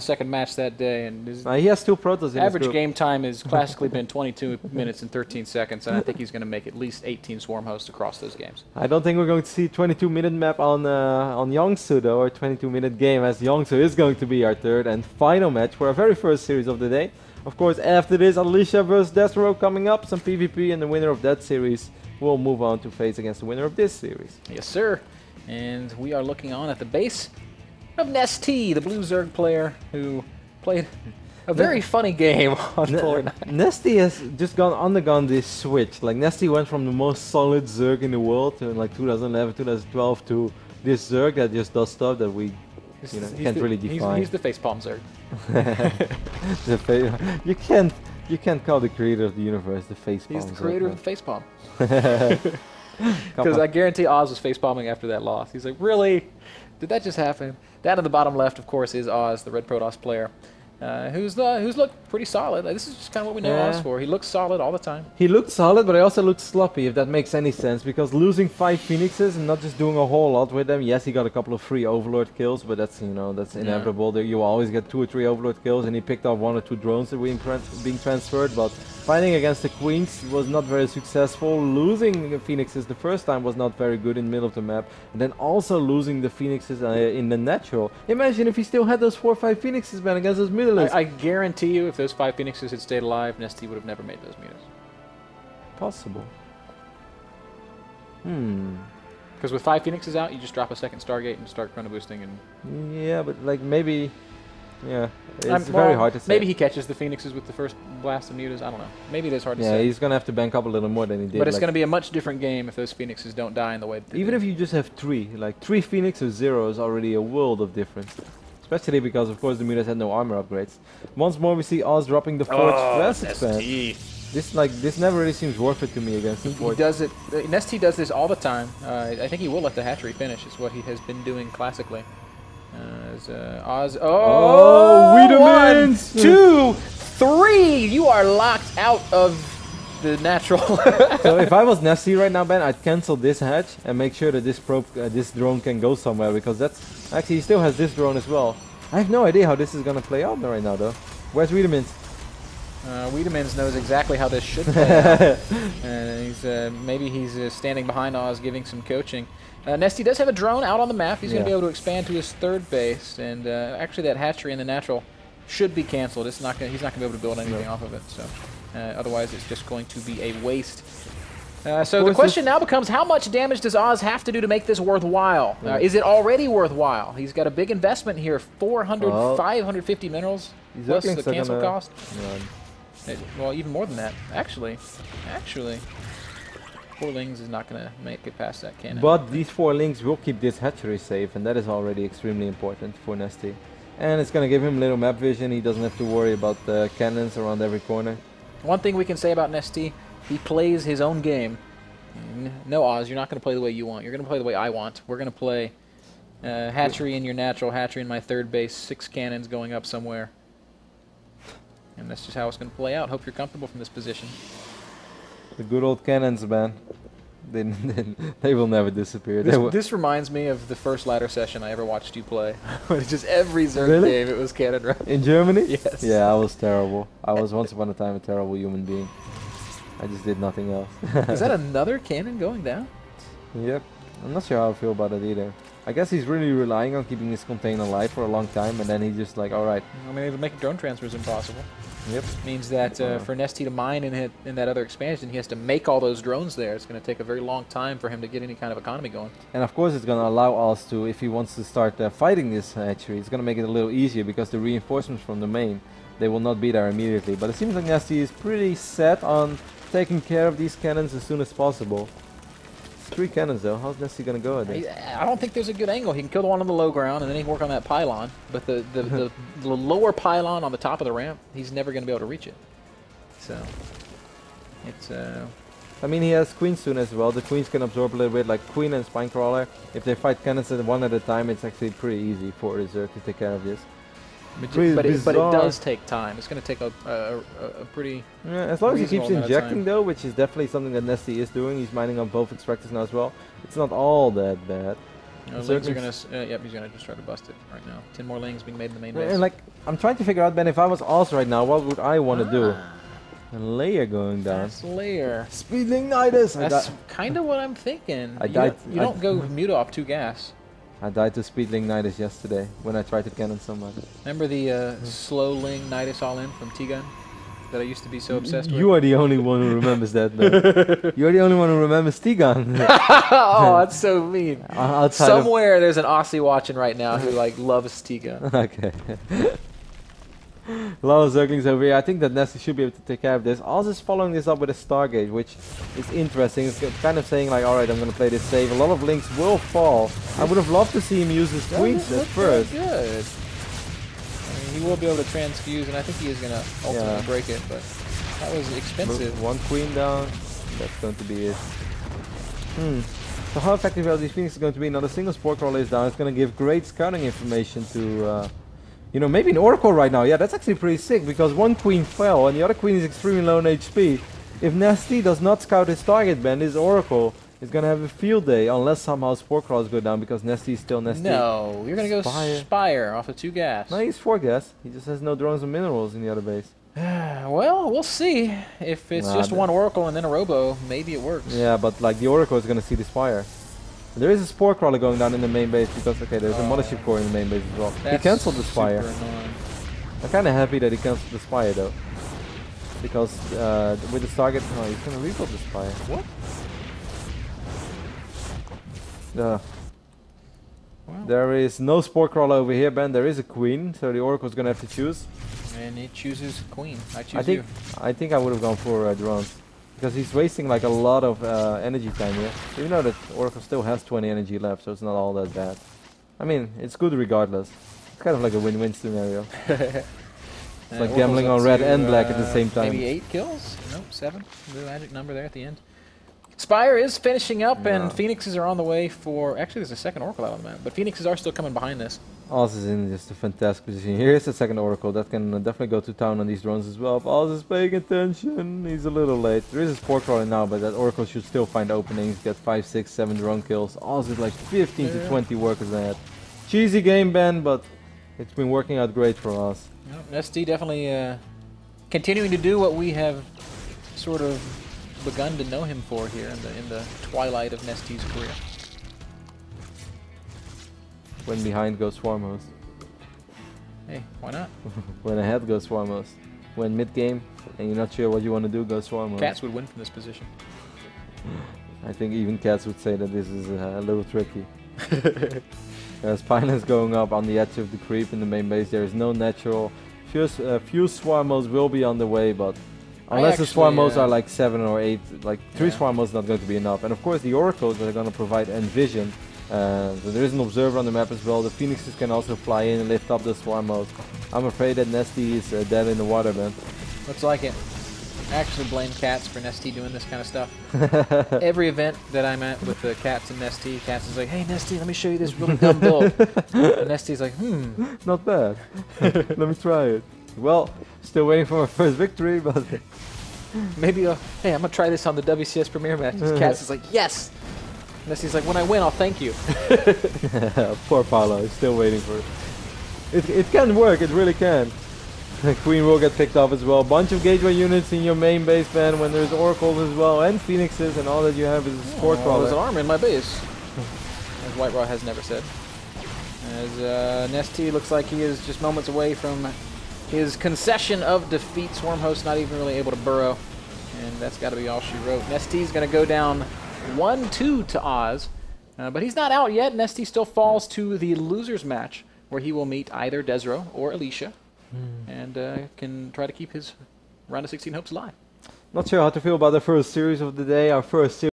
second match that day, and his he has 2 protos in his average group. game time has classically been 22 minutes and 13 seconds, and I think he's going to make at least 18 swarm hosts across those games. I don't think we're going to see 22-minute map on Yongsu though, or 22-minute game, as Yongsu is going to be our third and final match for our very first series of the day. Of course, after this, Alicia vs Desro coming up, some PvP, and the winner of that series will move on to face against the winner of this series. Yes, sir. And we are looking on at the base of Nestea, the blue Zerg player who played a very funny game on floor 9. Nestea has just undergone this switch. Like, Nestea went from the most solid Zerg in the world in like 2011, 2012 to this Zerg that just does stuff that we can't really define. He's the facepalm Zerg. You can't call the creator of the universe the facepalm. He's the creator of the facepalm. Because I guarantee Oz was facepalming after that loss. He's like, really? Did that just happen? Down in the bottom left, of course, is Oz, the Red Protoss player, who's looked pretty solid. This is just kind of what we know Oz for. He looks solid all the time. He looked solid, but he also looked sloppy, if that makes any sense, because losing 5 Phoenixes and not just doing a whole lot with them. Yes, he got a couple of free Overlord kills, but that's that's inevitable. You always get 2 or 3 Overlord kills, and he picked up 1 or 2 drones that were being transferred, but fighting against the Queens was not very successful. Losing the Phoenixes the first time was not very good in the middle of the map, and then also losing the Phoenixes in the natural. Imagine if he still had those 4 or 5 Phoenixes, man, against those middleists. I guarantee you, if those 5 Phoenixes had stayed alive, Nestea would have never made those meters. Possible. Because with 5 Phoenixes out, you just drop a second Stargate and start chrono boosting. And yeah, but like maybe, it's very hard to say. Maybe he catches the Phoenixes with the first blast of mutas. I don't know. Maybe it is hard to say. Yeah, he's gonna have to bank up a little more than he did. But it's gonna be a much different game if those Phoenixes don't die in the way that they even did. if you just have 3, like 3 Phoenix or 0 is already a world of difference. Especially because, of course, the mutas had no armor upgrades. Once more, we see Oz dropping the Forge Class expand. This never really seems worth it to me against the Forge. He does it. Nestea does this all the time. I think he will let the hatchery finish. Is what he has been doing classically. Oz. Wiedemans! 1, 2, 3. You are locked out of the natural. So if I was Nestea right now, Ben, I'd cancel this hatch and make sure that this drone can go somewhere, because that's actually he still has this drone as well. I have no idea how this is gonna play out right now, though. Where's Wiedemans? Wiedemans knows exactly how this should play out. And maybe he's standing behind Oz, giving some coaching. Nestea does have a drone out on the map. He's going to be able to expand to his 3rd base, and actually that hatchery in the natural should be canceled. He's not going to be able to build anything off of it. So otherwise, it's just going to be a waste. So the question now becomes, how much damage does Oz have to do to make this worthwhile? Is it already worthwhile? He's got a big investment here, 550 minerals plus the cancel cost. Well, even more than that, actually. 4 Lings is not going to make it past that cannon. But these 4 Lings will keep this hatchery safe, and that is already extremely important for Nestea. And it's going to give him little map vision. He doesn't have to worry about the cannons around every corner. One thing we can say about Nestea, he plays his own game. No, Oz, you're not going to play the way you want. You're going to play the way I want. We're going to play hatchery in your natural, hatchery in my 3rd base, 6 cannons going up somewhere. And that's just how it's going to play out. Hope you're comfortable from this position. The good old cannons, man. They will never disappear. This reminds me of the first ladder session I ever watched you play. Just every Zerg game, it was cannon run. In Germany? Yes. Yeah, I was terrible. I was once upon a time a terrible human being. I just did nothing else. Is that another cannon going down? Yep. I'm not sure how I feel about it either. I guess he's really relying on keeping this container alive for a long time, and then he's just like, alright. I mean, even making drone transfers impossible. Yep. Means that for Nestea to mine in that other expansion, he has to make all those drones there. It's going to take a very long time for him to get any kind of economy going. And of course it's going to allow us to, if he wants to start fighting this hatchery, it's going to make it a little easier, because the reinforcements from the main, they will not be there immediately. But it seems like Nestea is pretty set on taking care of these cannons as soon as possible. 3 cannons though, how's Nestea gonna go at this? I don't think there's a good angle. He can kill the one on the low ground and then he can work on that pylon. But the lower pylon on the top of the ramp, he's never gonna be able to reach it. So it's I mean, he has queens soon as well. The queens can absorb a little bit, like Queen and Spinecrawler. If they fight cannons one at a time, it's actually pretty easy for Reserve to take care of this. But it does take time. It's going to take a pretty... Yeah, as long as he keeps injecting though, which is definitely something that Nestea is doing. He's mining on both extractors now as well. It's not all that bad. Lings are going to... yep, he's going to just try to bust it right now. 10 more Lings being made in the main base. And like, I'm trying to figure out, Ben, if I was Oz right now, what would I want to do? A layer going down. That's layer. Speedling Nidus! That's kind of what I'm thinking. I died. You don't go mute off 2 gas. I died to Speedling Nidus yesterday when I tried to cannon somebody. Remember the slow Ling Nidus all in from T-Gun that I used to be so obsessed with? You are the only one who remembers that, man. You're the only one who remembers T-Gun. Oh, that's so mean. Somewhere there's an Aussie watching right now who like loves T-Gun. Okay. A lot of Zerglings over here. I think that Nestea should be able to take care of this. Oz is following this up with a Stargate, which is interesting. It's kind of saying like, alright, I'm going to play this safe. A lot of Links will fall. I would have loved to see him use his Queens at first. Good. I mean, he will be able to transfuse, and I think he is going to ultimately break it, but that was expensive. One Queen down. That's going to be it. So how effective are these Phoenix going to be? Now the single Spore Crawler is down. It's going to give great scouting information to... you know, maybe an Oracle right now. Yeah, that's actually pretty sick because one Queen fell and the other Queen is extremely low on HP. If Nestea does not scout his target, Ben, his Oracle is going to have a field day unless somehow Spore Crawlers go down because Nestea is still Nestea. No, you're going to go Spire off of 2 gas. No, he's 4 gas. He just has no drones and minerals in the other base. Well, we'll see. If it's just one Oracle and then a Robo, maybe it works. Yeah, but like the Oracle is going to see the Spire. There is a Spore Crawler going down in the main base because, okay, there's a Mothership Core in the main base as well. He cancelled the Spire. I'm kind of happy that he cancelled the Spire though. Because with the target, oh, he's going to rebuild the Spire. What? Well. There is no Spore Crawler over here, Ben. There is a Queen, so the Oracle's going to have to choose. And he chooses Queen. I choose you. I think I would have gone for drones. Because he's wasting like a lot of energy time here. You know that Oracle still has 20 energy left, so it's not all that bad. I mean, it's good regardless. It's kind of like a win-win scenario. It's like gambling on red and black at the same time. Maybe 8 kills? Nope, 7. The magic number there at the end. Spire is finishing up, and Phoenixes are on the way for... Actually, there's a second Oracle out on the map, but Phoenixes are still coming behind this. Oz is in just a fantastic position. Here's the second Oracle. That can definitely go to town on these drones as well. If Oz is paying attention, he's a little late. There is a Spore Crawler now, but that Oracle should still find openings, get 5, 6, 7 drone kills. Oz is like 15 to 20 workers ahead. Cheesy game, Ben, but it's been working out great for Oz. Yep, Nestea definitely continuing to do what we have sort of begun to know him for here in the twilight of Nestea's career. When behind goes Swarm Host. Hey, why not? When ahead goes Swarm Host. When mid game and you're not sure what you want to do, go Swarm Host. Cats would win from this position. I think even Cats would say that this is a little tricky. There's Pinus going up on the edge of the creep in the main base. There is no natural. Few Swarm Hosts will be on the way, but unless the Swarm Hosts are like 7 or 8, like 3 Swarm Hosts not going to be enough. And of course the Oracles are going to provide Envision. So there is an observer on the map as well. The Phoenixes can also fly in and lift up the Swarm Host. I'm afraid that Nestea is dead in the water, man. Looks like it. I actually blame Cats for Nestea doing this kind of stuff. Every event that I'm at with the Cats and Nestea, Cats is like, hey Nestea, let me show you this really dumb build. And Nestea's like, not bad. Let me try it. Well, still waiting for my first victory, but... Maybe, hey, I'm going to try this on the WCS Premier match. Cats is like, yes! Nestea's like, when I win, I'll thank you. Poor Paolo, he's still waiting for it. It can work, it really can. Queen will get picked off as well. Bunch of gateway units in your main base, man, when there's Oracles as well, and Phoenixes, and all that you have is a Spore Crawler. There's an armor in my base, as White Raw has never said. As Nestea looks like he is just moments away from his concession of defeat. Swarm Host not even really able to burrow, and that's got to be all she wrote. Nestea's going to go down 1-2 to Oz, but he's not out yet. Nestea still falls to the losers match, where he will meet either Desro or Alicia, and can try to keep his round of 16 hopes alive. Not sure how to feel about the first series of the day. Our first series